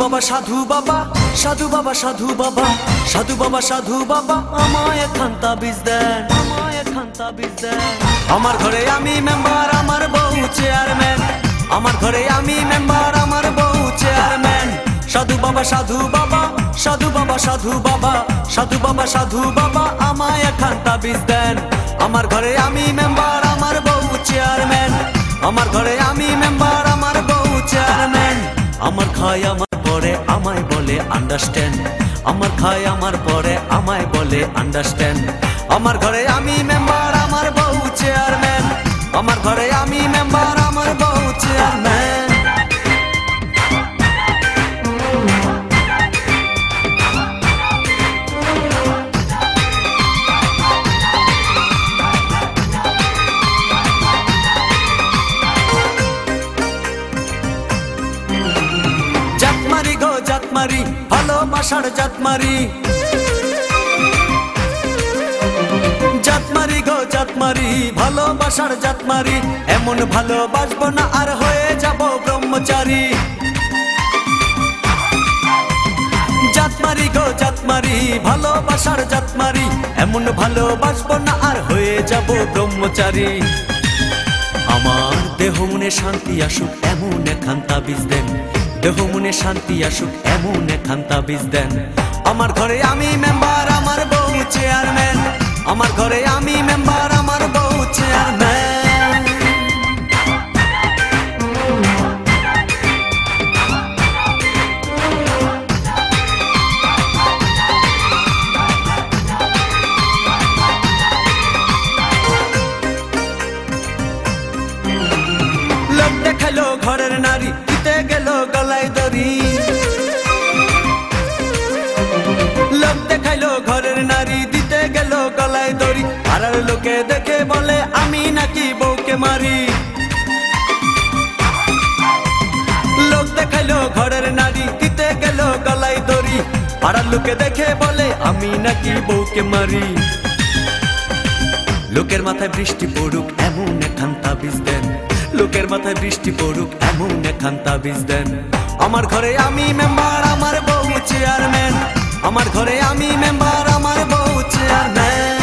বাবা সাধু বাবা, সাধু বাবা সাধু বাবা, সাধু বাবা সাধু বাবা আমায় একখান তাবিজ দেন, আমায় একখান তাবিজ দেন। আমার ঘরে আমি মেম্বার, আমার বউ চেয়ারম্যান, আমার ঘরে আমি মেম্বার, আমার বউ চেয়ারম্যান। সাধু বাবা সাধু বাবা, সাধু বাবা সাধু বাবা, সাধু বাবা সাধু বাবা আমায় একখান তাবিজ দেন। আমার ঘরে আমি মেম্বার, আমার বউ চেয়ারম্যান, আমার ঘরে আমি মেম্বার, আমার বউ চেয়ারম্যান। আমার খায় আমার পরে আমায় বলে আন্ডারস্ট্যান্ড, আমার খায় আমার পরে আমায় বলে আন্ডারস্ট্যান্ড। আমার ঘরে আমি মেম্বার, আমার বউ চেয়ারম্যান, আমার ঘরে আমি মেম্বার, আমার বউ চেয়ারম্যান। জাতমারি গো জাতমারি, ভালোবাসার জাতমারি, জাতমারি গো জাতমারি, ভালোবাসার জাতমারি। এমন ভালোবাসবো না আর হয়ে যাব ব্রহ্মচারী। জাতমারি গো জাতমারি, ভালোবাসার জাতমারি, এমন ভালোবাসবো না আর হয়ে যাব ব্রহ্মচারী। আমার দেহ মনে শান্তি আসুক এমন একখান তাবিজ দেন, দেহ মনে শান্তি আসুক এমন একখান তাবিজ দেন। আমার ঘরে আমি মেম্বার, আমার বউ চেয়ারম্যান, আমার ঘরে আমি মেম্বার, আমার বউ চেয়ারম্যান। লোক দেখালো ঘরের নারী, দিতে গেল গলায় দড়ি। লোক দেখাইলো ঘরের নারী, দিতে গেল গলায় দড়ি। পাড়ার লোকে দেখে বলে আমি নাকি বউকে মারি। লোক দেখাইলো ঘরের নারী, দিতে গেল গলায় দড়ি। পাড়ার লোকে দেখে বলে আমি নাকি বউকে মারি। লোকের মাথায় বৃষ্টি পড়ুক এমন একখান তাবিজ দেন, লোকের মাথায় বৃষ্টি পড়ুক এমন একখান তাবিজ দেন। আমার ঘরে আমি মেম্বার, আমার বউ চেয়ারম্যান, আমার ঘরে আমি মেম্বার, আমার বউ চেয়ারম্যান।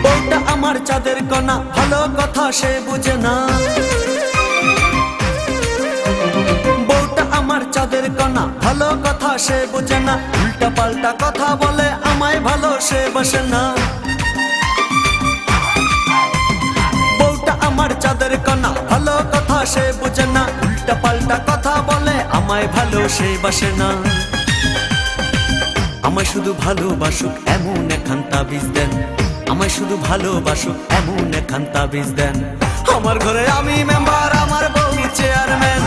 বউটা আমার চাঁদের কণা, ভালো কথা সে বুঝে না। বউটা আমার চাঁদের কণা, ভালো কথা সে বুঝে না। উল্টা পাল্টা কথা বলে আমায় ভালো সে বসে না। বউটা আমার চাঁদের কণা, ভালো কথা সে বুঝে না। উল্টা পাল্টা কথা বলে আমায় ভালো সে বসে না। আমায় শুধু ভালোবাসুক এমন একখান তাবিজ দেন, আমায় শুধু ভালোবাসুক এমন একখান তাবিজ দেন। আমার ঘরে আমি মেম্বার, আমার বউ চেয়ারম্যান,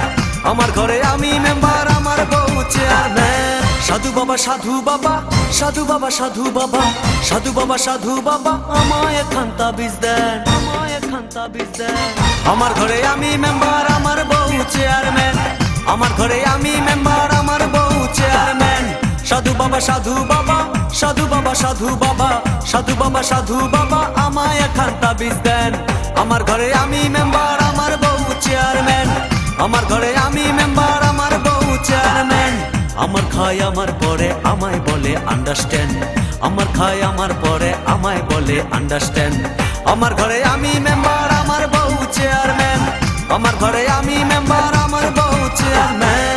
আমার ঘরে আমি মেম্বার, আমার বউ চেয়ারম্যান। সাধু বাবা সাধু বাবা, সাধু বাবা সাধু বাবা, সাধু বাবা সাধু বাবা আমায় একখান তাবিজ দেন, আমায় একখান তাবিজ দেন। আমার ঘরে আমি মেম্বার, আমার বউ চেয়ারম্যান, আমার ঘরে আমি মেম্বার, আমার বউ চেয়ারম্যান। সাধু বাবা সাধু বাবা, সাধু বাবা সাধু বাবা, সাধু বাবা সাধু বাবা আমায় একখান তাবিজ দেন। আমার ঘরে আমি মেম্বার, আমার বউ চেয়ারম্যান, আমার ঘরে আমি মেম্বার, আমার বউ চেয়ারম্যান। আমার খায় আমার পরে আমায় বলে আন্ডারস্ট্যান্ড, আমার খায় আমার পরে আমায় বলে আন্ডারস্ট্যান্ড। আমার ঘরে আমি মেম্বার, আমার বউ চেয়ারম্যান, আমার ঘরে আমি মেম্বার, আমার বউ চেয়ারম্যান।